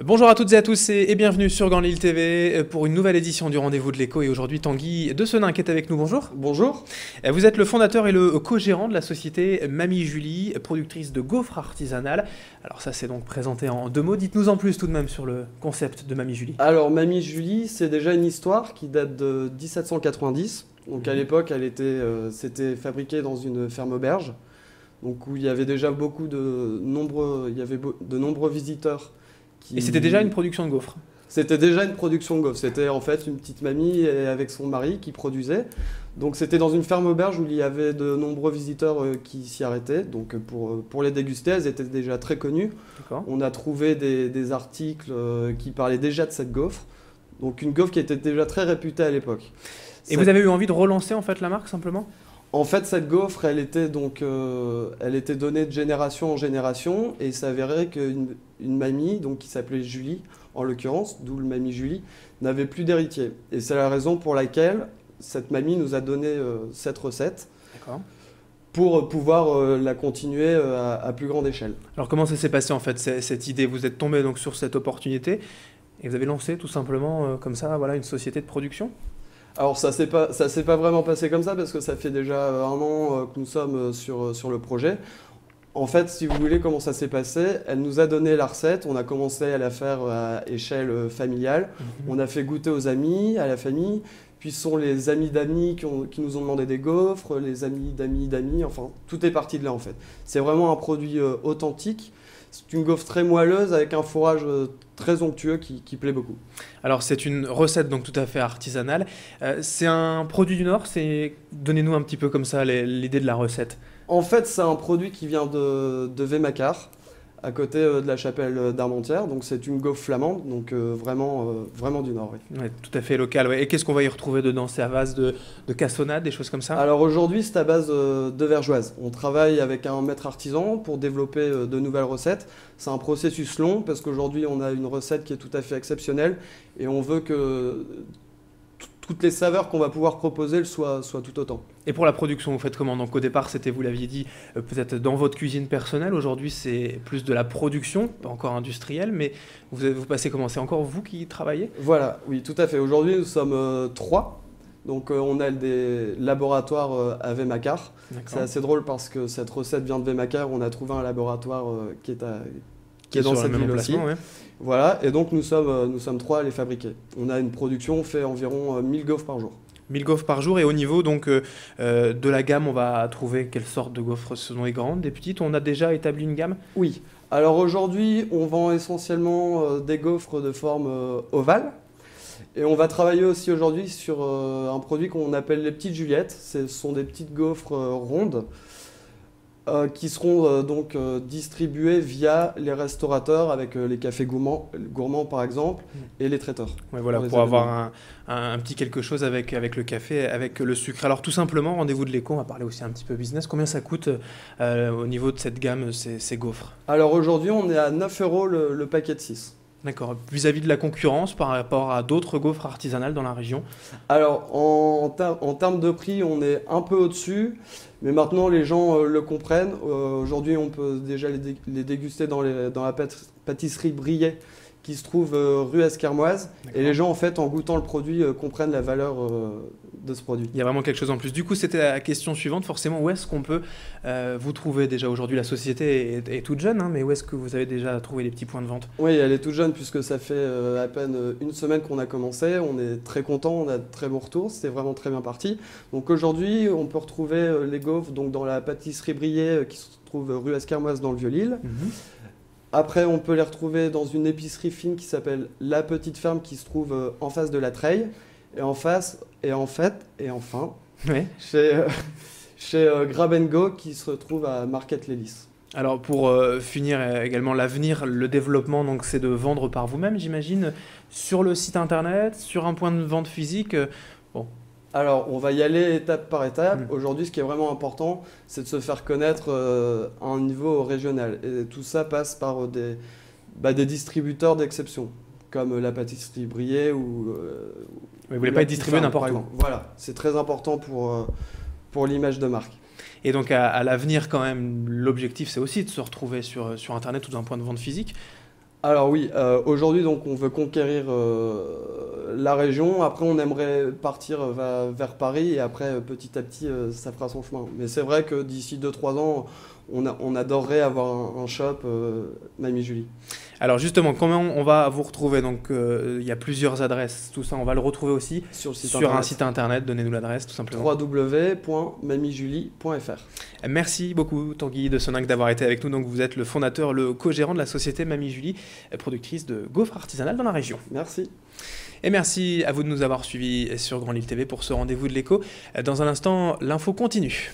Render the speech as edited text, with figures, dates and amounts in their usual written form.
Bonjour à toutes et à tous et bienvenue sur Ganlil TV pour une nouvelle édition du Rendez-vous de l'Écho. Et aujourd'hui, Tanguy de Senin qui est avec nous. Bonjour. Bonjour. Vous êtes le fondateur et le co-gérant de la société Mamie Julie, productrice de gaufres artisanales. Alors ça, c'est donc présenté en deux mots. Dites-nous en plus tout de même sur le concept de Mamie Julie. Alors Mamie Julie, c'est déjà une histoire qui date de 1790. Donc à l'époque, c'était fabriqué dans une ferme auberge, donc où il y avait déjà de nombreux visiteurs. Et c'était déjà une production de gaufres? C'était déjà une production de gaufres. C'était en fait une petite mamie avec son mari qui produisait. Donc c'était dans une ferme auberge où il y avait de nombreux visiteurs qui s'y arrêtaient. Donc pour les déguster, elles étaient déjà très connues. On a trouvé des articles qui parlaient déjà de cette gaufre. Donc une gaufre qui était déjà très réputée à l'époque. Et vous avez eu envie de relancer en fait la marque simplement? En fait, cette gaufre, elle était donnée de génération en génération, et il s'avérait qu'une mamie, donc qui s'appelait Julie, en l'occurrence, d'où le Mamie Julie, n'avait plus d'héritier. Et c'est la raison pour laquelle cette mamie nous a donné cette recette. Pour pouvoir la continuer à plus grande échelle. Alors comment ça s'est passé en fait cette idée? Vous êtes tombé donc sur cette opportunité et vous avez lancé tout simplement comme ça, voilà, une société de production? Alors ça s'est pas vraiment passé comme ça parce que ça fait déjà un an que nous sommes sur le projet. En fait, si vous voulez, comment ça s'est passé, elle nous a donné la recette, on a commencé à la faire à échelle familiale, on a fait goûter aux amis, à la famille, puis ce sont les amis d'amis qui nous ont demandé des gaufres, les amis d'amis d'amis, enfin tout est parti de là en fait. C'est vraiment un produit authentique. C'est une gaufre très moelleuse avec un fourrage très onctueux qui plaît beaucoup. Alors c'est une recette donc tout à fait artisanale. C'est un produit du Nord, donnez-nous un petit peu comme ça l'idée de la recette. En fait, c'est un produit qui vient de Vémacar, à côté de la chapelle d'Armentières. Donc c'est une gaufre flamande, donc vraiment du Nord. Oui. Ouais, tout à fait local. Ouais. Et qu'est-ce qu'on va y retrouver dedans? C'est à base de cassonade, des choses comme ça? Alors aujourd'hui, c'est à base de vergeoise. On travaille avec un maître artisan pour développer de nouvelles recettes. C'est un processus long parce qu'aujourd'hui, on a une recette qui est tout à fait exceptionnelle et on veut que toutes les saveurs qu'on va pouvoir proposer le soient tout autant. Et pour la production, vous faites comment? Donc au départ, c'était, vous l'aviez dit, peut-être dans votre cuisine personnelle. Aujourd'hui, c'est plus de la production, pas encore industrielle, mais vous passez comment? C'est encore vous qui travaillez? Voilà, oui, tout à fait. Aujourd'hui, nous sommes 3. Donc on a des laboratoires à Vémacar. C'est assez drôle parce que cette recette vient de Vémacar. On a trouvé un laboratoire qui est dans cette ville aussi. Ouais. Voilà, et donc nous sommes 3 à les fabriquer. On a une production, on fait environ 1000 gaufres par jour. 1000 gaufres par jour, et au niveau donc, de la gamme, on va trouver quelle sorte de gaufres? Ce sont les grandes, des petites? On a déjà établi une gamme? Oui, alors aujourd'hui on vend essentiellement des gaufres de forme ovale. Et on va travailler aussi aujourd'hui sur un produit qu'on appelle les petites Juliettes. Ce sont des petites gaufres rondes qui seront distribuées via les restaurateurs avec les cafés gourmands par exemple et les traiteurs. Ouais, voilà, pour avoir un petit quelque chose avec le café, avec le sucre. Alors tout simplement, Rendez-vous de l'Écho, on va parler aussi un petit peu business. Combien ça coûte au niveau de cette gamme, ces gaufres? Alors aujourd'hui, on est à 9 € le paquet de 6. D'accord. Vis-à-vis de la concurrence par rapport à d'autres gaufres artisanales dans la région? Alors, en termes de prix, on est un peu au-dessus, mais maintenant les gens le comprennent. Aujourd'hui, on peut déjà les déguster dans la pâtisserie Brillet qui se trouve rue Esquermoise. Et les gens, en fait, en goûtant le produit, comprennent la valeur de ce produit. Il y a vraiment quelque chose en plus. Du coup, c'était la question suivante. Forcément, où est-ce qu'on peut vous trouver déjà aujourd'hui? La société est toute jeune, hein, mais où est-ce que vous avez déjà trouvé les petits points de vente? Oui, elle est toute jeune puisque ça fait à peine une semaine qu'on a commencé. On est très content, on a de très bons retours. C'était vraiment très bien parti. Donc aujourd'hui, on peut retrouver les gaufres donc, dans la pâtisserie Brillet qui se trouve rue Esquermoise dans le Vieux-Lille. Après, on peut les retrouver dans une épicerie fine qui s'appelle La Petite Ferme qui se trouve en face de la Treille. Et enfin, ouais. chez Grab & Go qui se trouve à Marquette-les-Lys. Alors pour finir également l'avenir, le développement, donc c'est de vendre par vous-même, j'imagine, sur le site internet, sur un point de vente physique. Bon. Alors, on va y aller étape par étape. Aujourd'hui, ce qui est vraiment important, c'est de se faire connaître à un niveau régional. Et tout ça passe par des distributeurs d'exception, comme la pâtisserie Brillet ou... Mais vous voulez pas être distribué n'importe où. Voilà, c'est très important pour l'image de marque. Et donc à l'avenir, quand même, l'objectif, c'est aussi de se retrouver sur Internet ou d'un point de vente physique. Alors oui, aujourd'hui donc on veut conquérir la région. Après on aimerait partir vers Paris et après petit à petit ça fera son chemin. Mais c'est vrai que d'ici 2-3 ans, on adorerait avoir un shop Mamie Julie. Alors justement, comment on va vous retrouver? Donc il y a plusieurs adresses, tout ça, on va le retrouver aussi Sur le site sur internet un site internet. Donnez-nous l'adresse tout simplement. www.mamiejulie.fr. Merci beaucoup Tanguy de Soninck d'avoir été avec nous. Donc vous êtes le fondateur, le co-gérant de la société Mamie Julie, productrice de gaufres artisanales dans la région. Merci. Et merci à vous de nous avoir suivis sur Grand Lille TV pour ce rendez-vous de l'écho. Dans un instant, l'info continue.